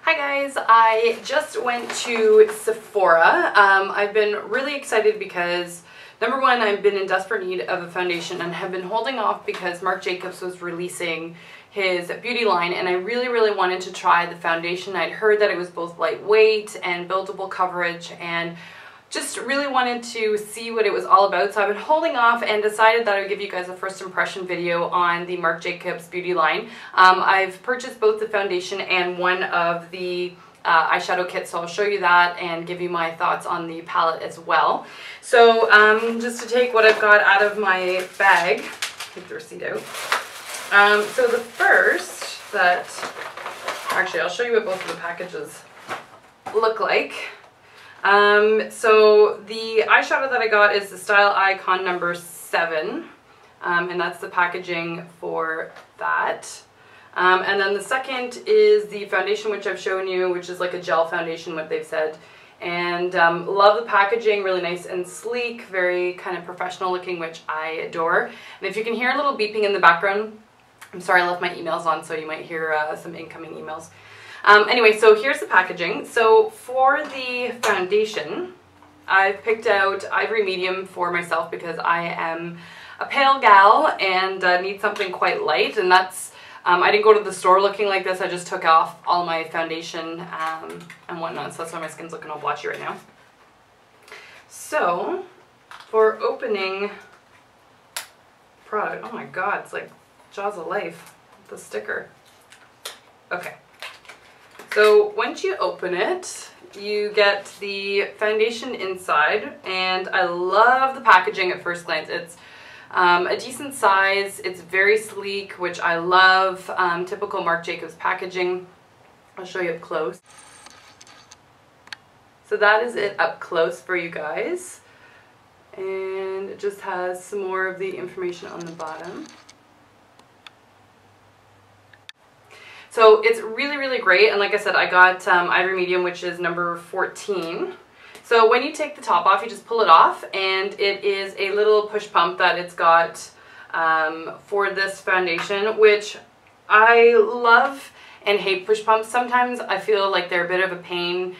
Hi guys, I just went to Sephora. I've been really excited because number one, I've been in desperate need of a foundation and have been holding off because Marc Jacobs was releasing his beauty line and I really wanted to try the foundation. I'd heard that it was both lightweight and buildable coverage and just really wanted to see what it was all about. So I've been holding off and decided that I would give you guys a first impression video on the Marc Jacobs Beauty line. I've purchased both the foundation and one of the eyeshadow kits, so I'll show you that and give you my thoughts on the palette as well. So just to take what I've got out of my bag, take the receipt out. So the first that, actually I'll show you what both of the packages look like. So the eyeshadow that I got is the Style Icon number 7, and that's the packaging for that. And then the second is the foundation, which I've shown you, which is like a gel foundation, what they've said. And love the packaging, really nice and sleek, very kind of professional looking, which I adore. And if you can hear a little beeping in the background, I'm sorry, I left my emails on, so you might hear some incoming emails. Anyway, so here's the packaging. So for the foundation, I've picked out Ivory Medium for myself because I am a pale gal and need something quite light, and that's, I didn't go to the store looking like this. I just took off all my foundation and whatnot, so that's why my skin's looking all blotchy right now. So for opening product, oh my god, it's like Jaws of Life, the sticker. Okay. So once you open it, you get the foundation inside, and I love the packaging at first glance. It's a decent size, it's very sleek, which I love, typical Marc Jacobs packaging. I'll show you up close. So that is it up close for you guys, and it just has some more of the information on the bottom. So it's really great, and like I said, I got Ivory Medium, which is number 14. So when you take the top off, you just pull it off, and it is a little push pump that it's got for this foundation, which I love and hate push pumps. Sometimes I feel like they're a bit of a pain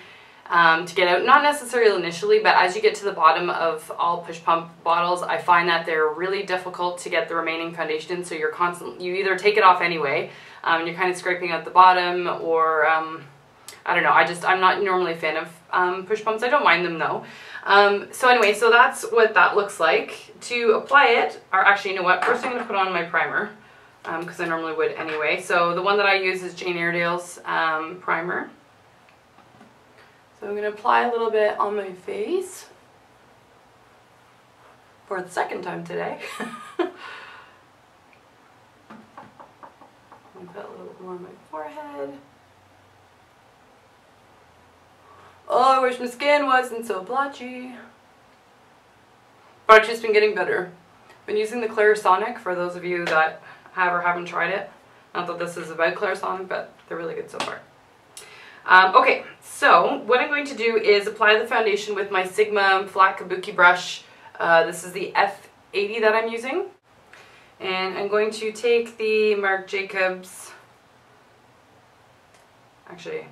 to get out, not necessarily initially, but as you get to the bottom of all push pump bottles, I find that they're really difficult to get the remaining foundation in, so you either take it off anyway, and you're kind of scraping out the bottom, or I don't know, I'm not normally a fan of push pumps. I don't mind them though. So anyway, so that's what that looks like. To apply it, or actually, you know what, first I'm going to put on my primer, because I normally would anyway. So the one that I use is Jane Iredale's primer. So I'm going to apply a little bit on my face for the second time today. I'm going to put a little bit more on my forehead. Oh, I wish my skin wasn't so blotchy. But I've just been getting better. I've been using the Clarisonic for those of you that have or haven't tried it. Not that this is about Clarisonic, but they're really good so far. Okay, so what I'm going to do is apply the foundation with my Sigma flat kabuki brush. This is the F80 that I'm using. And I'm going to take the Marc Jacobs, actually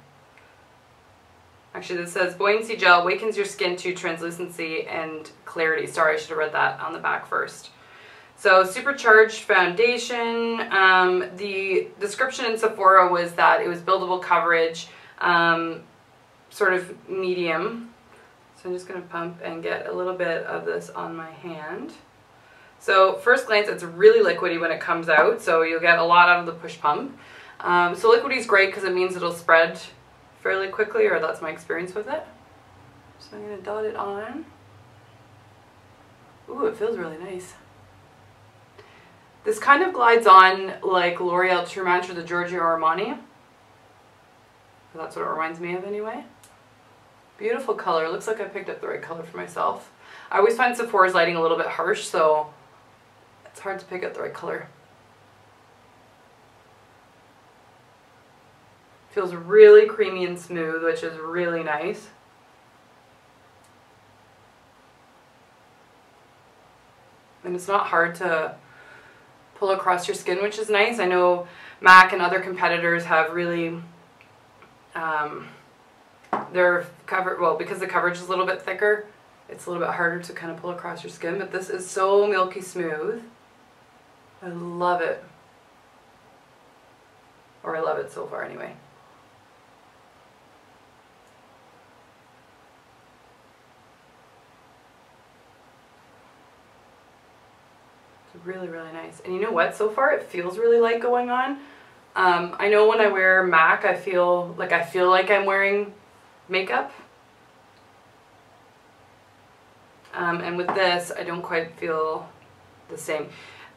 this says Buoyancy Gel awakens your skin to translucency and clarity. Sorry, I should have read that on the back first. So supercharged foundation. The description in Sephora was that it was buildable coverage, sort of medium. So I'm just going to pump and get a little bit of this on my hand. So first glance, it's really liquidy when it comes out, so you'll get a lot out of the push pump. So liquidy is great because it means it'll spread fairly quickly, or that's my experience with it. So I'm going to dot it on. Ooh, it feels really nice. This kind of glides on like L'Oreal True Match or the Giorgio Armani. That's what it reminds me of anyway. Beautiful color. Looks like I picked up the right color for myself. I always find Sephora's lighting a little bit harsh, so it's hard to pick up the right color. Feels really creamy and smooth, which is really nice. And it's not hard to pull across your skin, which is nice. I know MAC and other competitors have really they're covered, well, because the coverage is a little bit thicker, it's a little bit harder to kind of pull across your skin, but this is so milky smooth. I love it. Or I love it so far anyway. It's really, really nice. And you know what? So far it feels really light going on. I know when I wear MAC, I feel like I'm wearing makeup. And with this, I don't quite feel the same.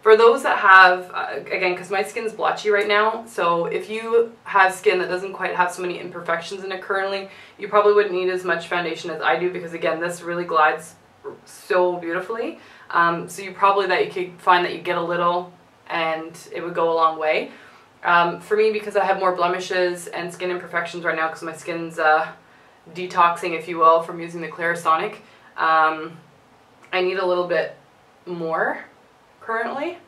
For those that have, again, because my skin's blotchy right now, so if you have skin that doesn't quite have so many imperfections in it currently, you probably wouldn't need as much foundation as I do, because again, this really glides so beautifully. So you could find that you get a little and it would go a long way. For me, because I have more blemishes and skin imperfections right now, because my skin's detoxing, if you will, from using the Clarisonic, I need a little bit more currently.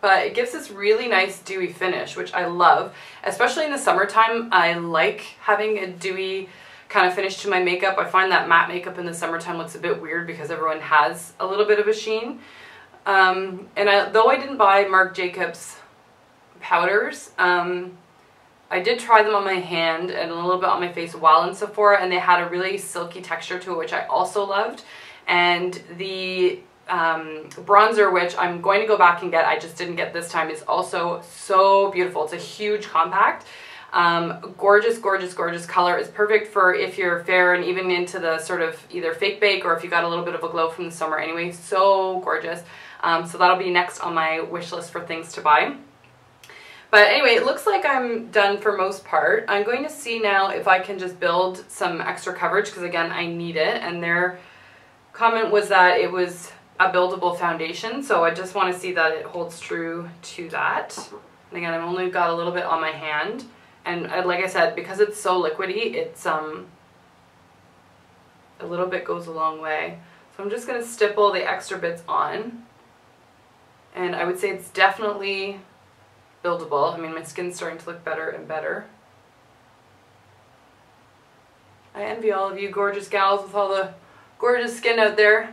But it gives this really nice dewy finish, which I love. Especially in the summertime, I like having a dewy kind of finish to my makeup. I find that matte makeup in the summertime looks a bit weird because everyone has a little bit of a sheen. Though I didn't buy Marc Jacobs powders, I did try them on my hand and a little bit on my face while in Sephora, and they had a really silky texture to it, which I also loved. And the bronzer, which I'm going to go back and get, I just didn't get this time, is also so beautiful. It's a huge compact. Gorgeous, gorgeous, gorgeous color. It's perfect for if you're fair and even into the sort of either fake bake or if you got a little bit of a glow from the summer anyway. So gorgeous. So that'll be next on my wish list for things to buy. But anyway, it looks like I'm done for most part. I'm going to see now if I can just build some extra coverage, because again, I need it. And their comment was that it was a buildable foundation. So I just want to see that it holds true to that. And again, I've only got a little bit on my hand. And like I said, because it's so liquidy, it's a little bit goes a long way. So I'm just going to stipple the extra bits on. And I would say it's definitely buildable. I mean, my skin's starting to look better and better. I envy all of you gorgeous gals with all the gorgeous skin out there.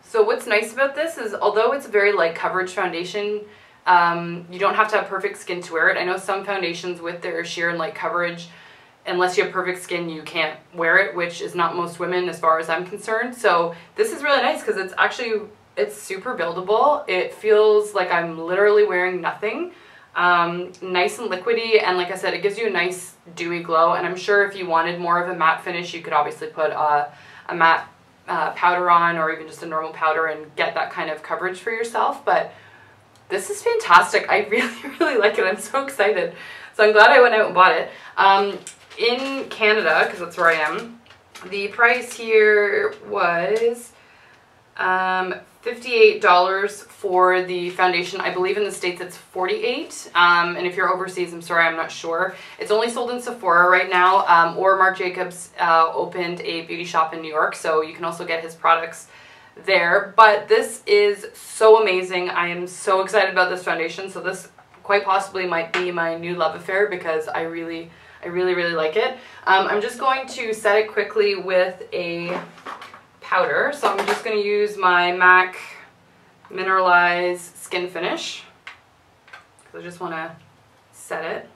So what's nice about this is, although it's a very light coverage foundation, you don't have to have perfect skin to wear it. I know some foundations with their sheer and light coverage, unless you have perfect skin, you can't wear it, which is not most women as far as I'm concerned. So this is really nice because it's super buildable. It feels like I'm literally wearing nothing. Nice and liquidy, and like I said, it gives you a nice dewy glow. And I'm sure if you wanted more of a matte finish, you could obviously put a matte powder on, or even just a normal powder, and get that kind of coverage for yourself. But this is fantastic. I really, really like it. I'm so excited. So I'm glad I went out and bought it. In Canada, because that's where I am, the price here was $58 for the foundation. I believe in the States it's $48. And if you're overseas, I'm sorry, I'm not sure. It's only sold in Sephora right now, or Marc Jacobs opened a beauty shop in New York, so you can also get his products there. But this is so amazing. I am so excited about this foundation. So this quite possibly might be my new love affair, because I really, really like it. I'm just going to set it quickly with a powder. So I'm just going to use my MAC Mineralized Skin Finish. I just want to set it.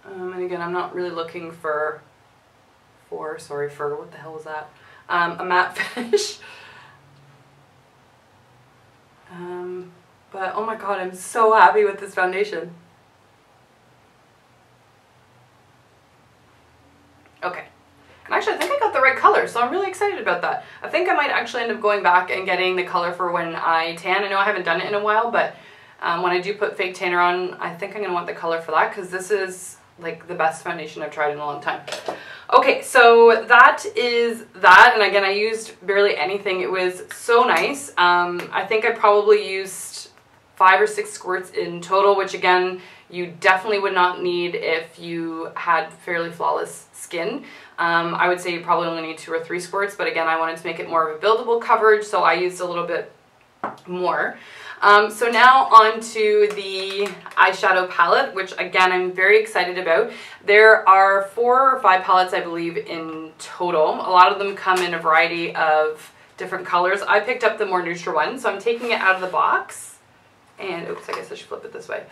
And again, I'm not really looking for what the hell was that? A matte finish. But oh my god, I'm so happy with this foundation. Okay. And actually, I think I got the right color, so I'm really excited about that. I think I might actually end up going back and getting the color for when I tan. I know I haven't done it in a while, but when I do put fake tanner on, I think I'm going to want the color for that, because this is like the best foundation I've tried in a long time. Okay, so that is that, and again, I used barely anything. It was so nice. I think I probably used 5 or 6 squirts in total, which again, you definitely would not need if you had fairly flawless skin. I would say you probably only need 2 or 3 squirts, but again, I wanted to make it more of a buildable coverage, so I used a little bit more. So now on to the eyeshadow palette, which again I'm very excited about. There are 4 or 5 palettes I believe in total. A lot of them come in a variety of different colors. I picked up the more neutral one, so I'm taking it out of the box. And oops, I guess I should flip it this way.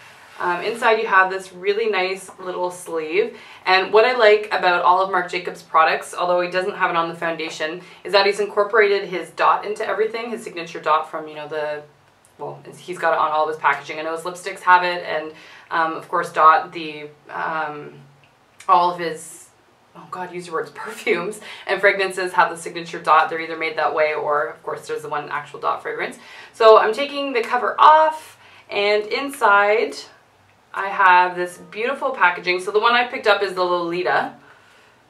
Inside you have this really nice little sleeve, and what I like about all of Marc Jacobs products, although he doesn't have it on the foundation, is that he's incorporated his dot into everything, his signature dot from, you know, well, he's got it on all of his packaging. I know his lipsticks have it, and of course Dot, all of his, oh god, use your words, perfumes and fragrances have the signature dot. They're either made that way, or of course there's the one actual dot fragrance. So I'm taking the cover off, and inside I have this beautiful packaging. So the one I picked up is the Lolita.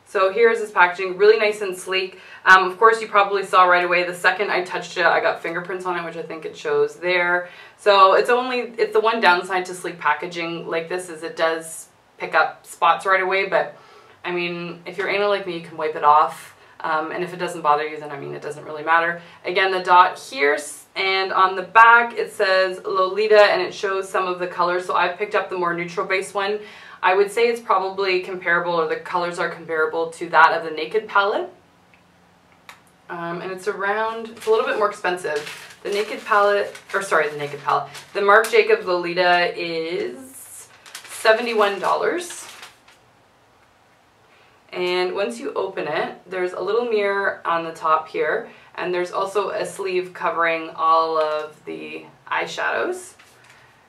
So here's this packaging, really nice and sleek. Of course, you probably saw right away the second I touched it, I got fingerprints on it, which I think it shows there. So it's the one downside to sleek packaging like this is it does pick up spots right away, but I mean, if you're anal like me, you can wipe it off. And if it doesn't bother you, then I mean, it doesn't really matter. Again, the dot here, and on the back it says Lolita, and it shows some of the colors. So I picked up the more neutral base one. I would say it's probably comparable, or the colors are comparable to that of the Naked palette. And it's a little bit more expensive. The Naked palette, the Marc Jacobs Lolita is $71. And once you open it, there's a little mirror on the top here, and there's also a sleeve covering all of the eyeshadows.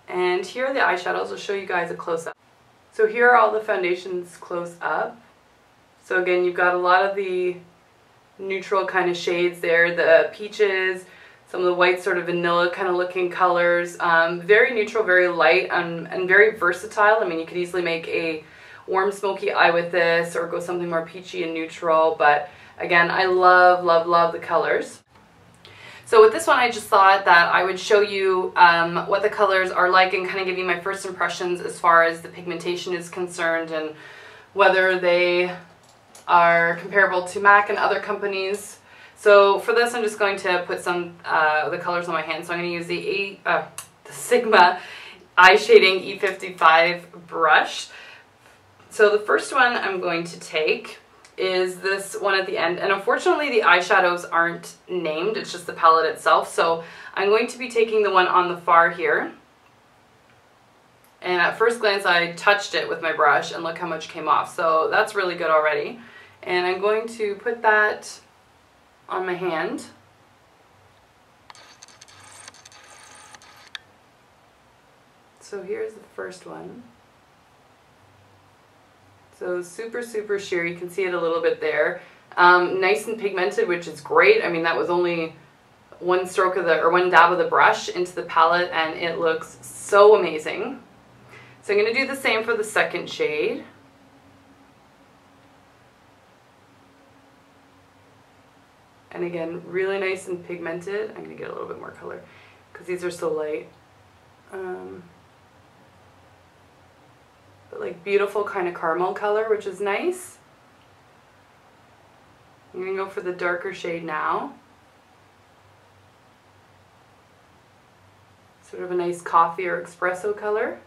And here are the eyeshadows. I'll show you guys a close-up. So here are all the foundations close up. So again, you've got a lot of the neutral kind of shades there, the peaches, some of the white sort of vanilla kind of looking colors. Very neutral, very light, and very versatile. I mean, you could easily make a warm smoky eye with this, or go something more peachy and neutral, but again, I love, love, love the colors. So with this one, I just thought that I would show you what the colors are like and kind of give you my first impressions as far as the pigmentation is concerned, and whether they are comparable to MAC and other companies. So for this, I'm just going to put some the colors on my hand. So I'm going to use the Sigma Eye Shading E55 brush. So the first one I'm going to take is this one at the end, and unfortunately the eyeshadows aren't named, it's just the palette itself. So I'm going to be taking the one on the far here, and at first glance I touched it with my brush and look how much came off, so that's really good already. And I'm going to put that on my hand. So here's the first one. So super, super sheer. You can see it a little bit there. Nice and pigmented, which is great. I mean, that was only one stroke of one dab of the brush into the palette, and it looks so amazing. So I'm going to do the same for the second shade. And again, really nice and pigmented. I'm going to get a little bit more color because these are so light. But like beautiful kind of caramel color, which is nice. I'm going to go for the darker shade now. Sort of a nice coffee or espresso color.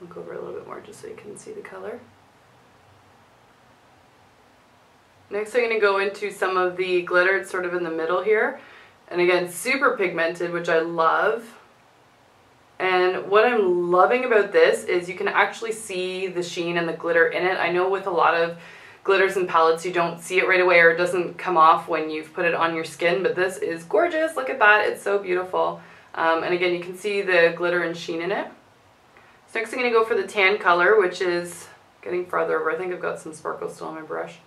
I'll go over a little bit more just so you can see the color. Next I'm going to go into some of the glitter. It's sort of in the middle here. And again, super pigmented, which I love. And what I'm loving about this is you can actually see the sheen and the glitter in it. I know with a lot of glitters and palettes you don't see it right away, or it doesn't come off when you've put it on your skin, but this is gorgeous. Look at that, it's so beautiful. And again, you can see the glitter and sheen in it. So next I'm going to go for the tan color, which is getting farther over. I think I've got some sparkles still on my brush.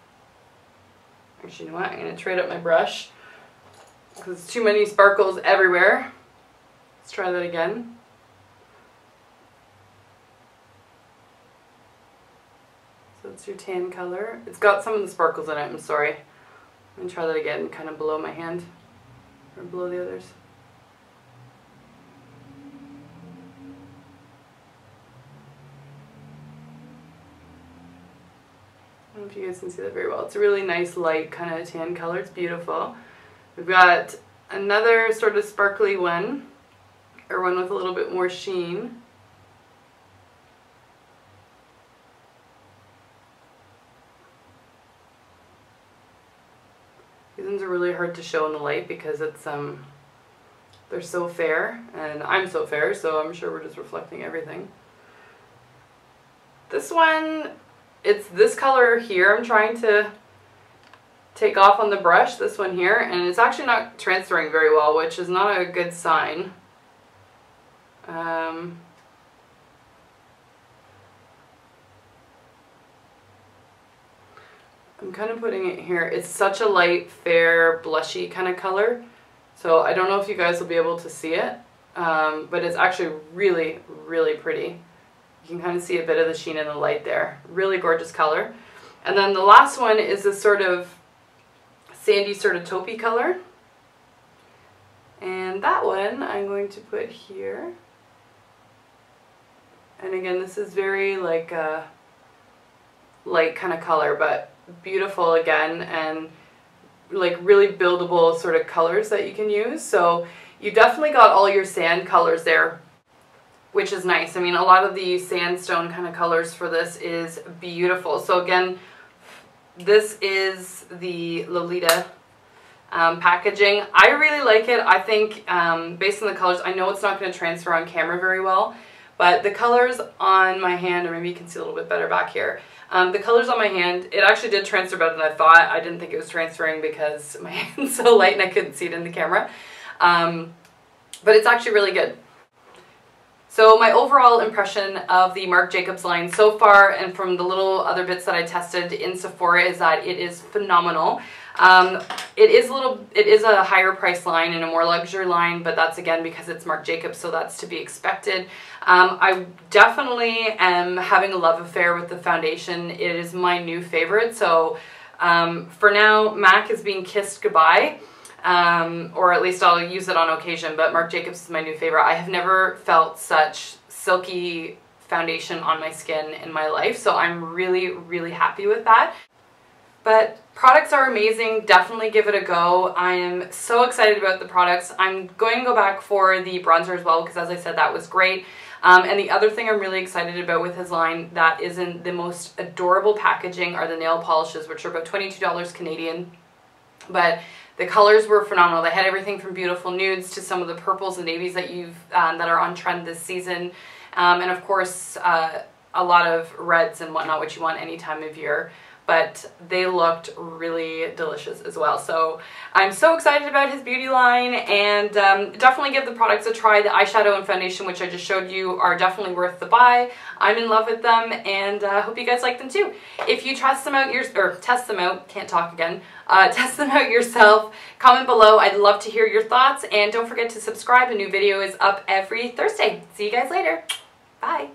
Actually, you know what, I'm going to trade up my brush because there's too many sparkles everywhere. Let's try that again. So it's your tan color. It's got some of the sparkles in it, I'm sorry. I'm going to try that again, kind of below my hand, or below the others. know if you guys can see that very well. It's a really nice light kind of tan color. It's beautiful. We've got another sort of sparkly one, or one with a little bit more sheen. These ones are really hard to show in the light because it's they're so fair, and I'm so fair, so I'm sure we're just reflecting everything. This one, it's this color here I'm trying to take off on the brush, this one here, and it's actually not transferring very well, which is not a good sign. I'm kind of putting it here. It's such a light, fair, blushy kind of color. So I don't know if you guys will be able to see it, but it's actually really, really pretty. You can kind of see a bit of the sheen in the light there. Really gorgeous color. And then the last one is this sort of sandy, sort of taupey color. And that one I'm going to put here. And again, this is very like a light kind of color, but beautiful again, and like really buildable sort of colors that you can use. So you definitely got all your sand colors there, which is nice. I mean, a lot of the sandstone kind of colors for this is beautiful. So again, this is the Lolita packaging. I really like it. I think based on the colors, I know it's not going to transfer on camera very well, but the colors on my hand, or maybe you can see a little bit better back here, the colors on my hand, it actually did transfer better than I thought. I didn't think it was transferring because my hand's so light and I couldn't see it in the camera. But it's actually really good. So my overall impression of the Marc Jacobs line so far, and from the little other bits that I tested in Sephora, is that it is phenomenal. It is a higher price line and a more luxury line, but that's again because it's Marc Jacobs, so that's to be expected. I definitely am having a love affair with the foundation. It is my new favorite. So for now, MAC is being kissed goodbye. Or at least I'll use it on occasion, but Marc Jacobs is my new favorite. I have never felt such silky foundation on my skin in my life, so I'm really, really happy with that. But products are amazing. Definitely give it a go. I am so excited about the products. I'm going to go back for the bronzer as well because, as I said, that was great. And the other thing I'm really excited about with his line that is in the most adorable packaging are the nail polishes, which are about $22 Canadian. But the colors were phenomenal. They had everything from beautiful nudes to some of the purples and navies that that are on trend this season, and of course a lot of reds and whatnot, which you want any time of year. But they looked really delicious as well. So I'm so excited about his beauty line, and definitely give the products a try. The eyeshadow and foundation, which I just showed you, are definitely worth the buy. I'm in love with them, and hope you guys like them too. If you test them out test them out yourself, comment below. I'd love to hear your thoughts, and don't forget to subscribe. A new video is up every Thursday. See you guys later. Bye.